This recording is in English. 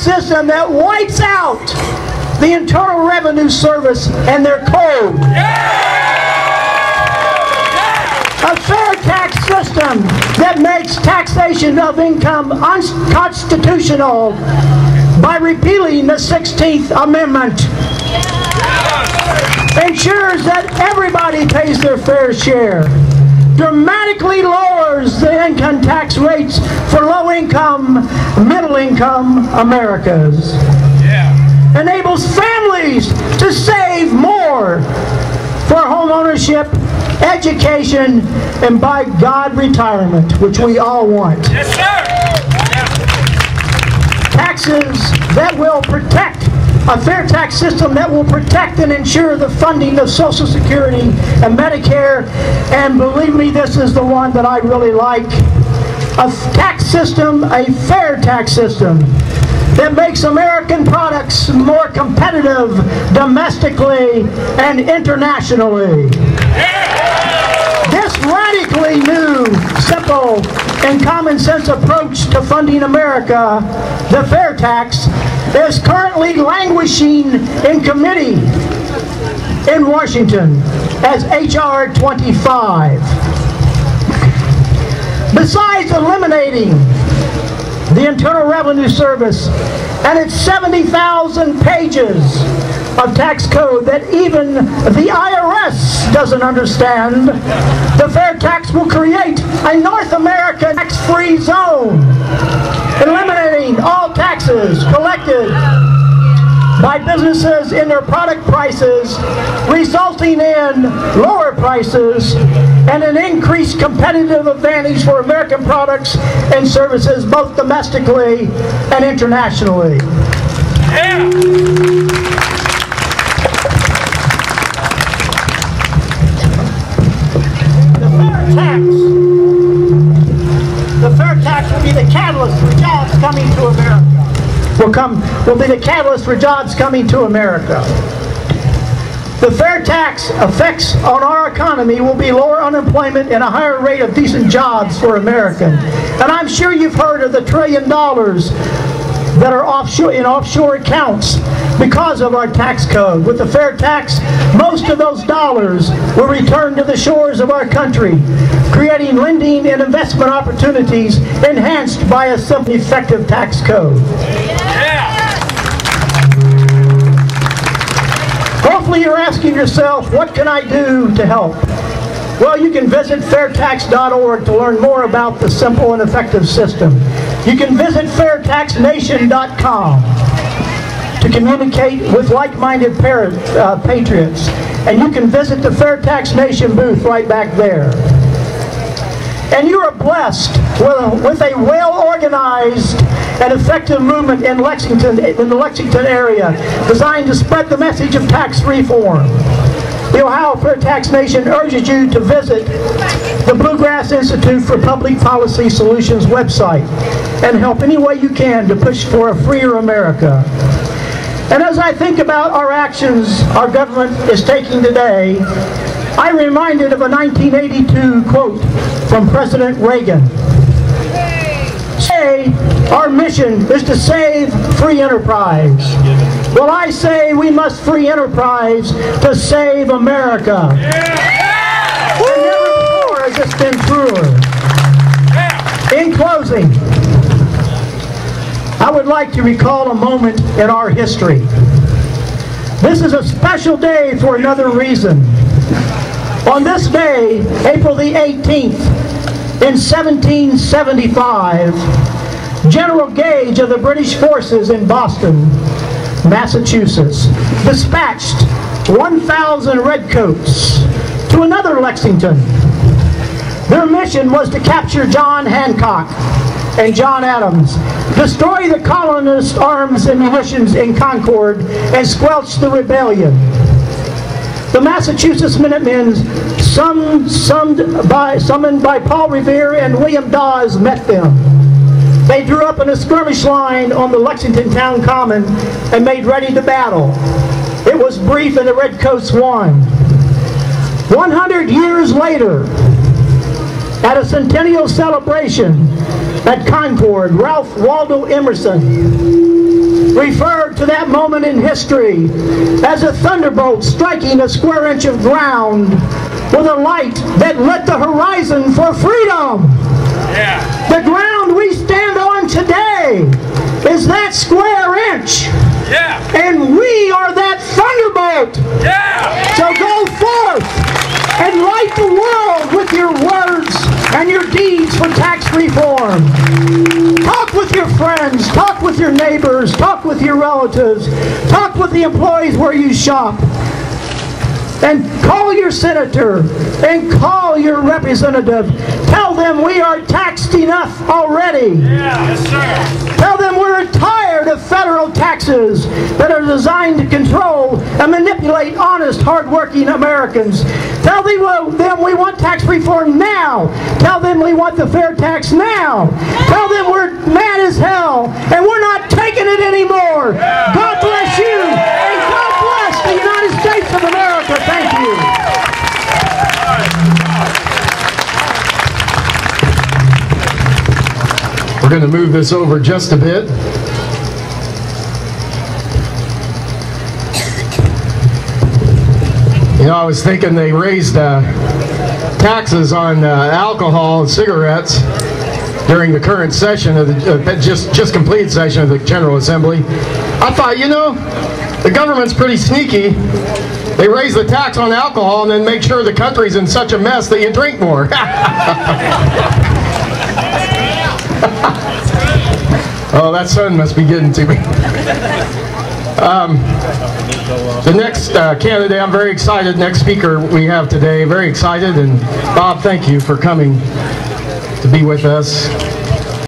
system that wipes out the Internal Revenue Service and their code. A fair tax system that makes taxation of income unconstitutional by repealing the 16th Amendment. Ensures that everybody pays their fair share. Dramatically lowers the income tax rates for low-income, middle-income Americans. Enables families to save more for home ownership, education, and by God, retirement, which we all want. Yes, sir. Taxes that will protect, a fair tax system that will protect and ensure the funding of Social Security and Medicare, and believe me, this is the one that I really like. A tax system, a fair tax system, that makes American products more competitive domestically and internationally. This radically new, simple, and common sense approach to funding America, the fair tax, is currently languishing in committee in Washington as H.R. 25. Besides eliminating the Internal Revenue Service and its 70,000 pages of tax code that even the IRS doesn't understand, the fair tax will create a North American tax-free zone, eliminating all taxes collected by businesses in their product prices, resulting in lower prices and an increased competitive advantage for American products and services both domestically and internationally. The fair tax will be the catalyst for jobs coming to America. Will be the catalyst for jobs coming to America. The fair tax effects on our economy will be lower unemployment and a higher rate of decent jobs for Americans. And I'm sure you've heard of the $1 trillion that are offshore in offshore accounts because of our tax code. With the fair tax, most of those dollars will return to the shores of our country, creating lending and investment opportunities enhanced by a simple, effective tax code. Hopefully you're asking yourself, what can I do to help? Well, you can visit fairtax.org to learn more about the simple and effective system. You can visit fairtaxnation.com to communicate with like-minded patriots. And you can visit the Fair Tax Nation booth right back there. And you are blessed with a well-organized and effective movement in Lexington, in the Lexington area, designed to spread the message of tax reform. The Ohio Fair Tax Nation urges you to visit the Bluegrass Institute for Public Policy Solutions website and help any way you can to push for a freer America. And as I think about our actions our government is taking today, I'm reminded of a 1982 quote from President Reagan. Say, our mission is to save free enterprise. Well, I say we must free enterprise to save America. And never before has this been truer. In closing, I would like to recall a moment in our history. This is a special day for another reason. On this day, April the 18th, in 1775, General Gage of the British forces in Boston, Massachusetts, dispatched 1,000 redcoats to another Lexington. Their mission was to capture John Hancock and John Adams, destroy the colonist arms and munitions in Concord, and squelch the rebellion. The Massachusetts Minutemen, summoned by Paul Revere and William Dawes, met them. They drew up in a skirmish line on the Lexington Town Common and made ready to battle. It was brief and the Redcoats won. 100 years later, at a centennial celebration at Concord, Ralph Waldo Emerson referred to that moment in history as a thunderbolt striking a square inch of ground with a light that lit the horizon for freedom. Yeah. The ground we stand on today is that square inch. Yeah. And we are that thunderbolt. Yeah. So go forth and light the world with your words and your deeds for tax reform. Talk with your friends, talk with your neighbors, talk with your relatives, talk with the employees where you shop. And call your senator and call your representative. Tell them we are taxed enough already. Yeah, yes, sir. Tell them we're tired of federal taxes that are designed to control and manipulate honest, hard-working Americans. Tell them we want tax reform now. Tell them we want the fair tax now. Tell them we're mad as hell and we're not taking it anymore. God bless you and God bless the United States of America. Thank you. We're going to move this over just a bit. You know, I was thinking they raised taxes on alcohol and cigarettes during the current session of the just completed session of the General Assembly. I thought, you know, the government's pretty sneaky. They raise the tax on alcohol and then make sure the country's in such a mess that you drink more. Oh, that sun must be getting to me. The next candidate, I'm very excited. Next speaker we have today, very excited. And Bob, thank you for coming to be with us.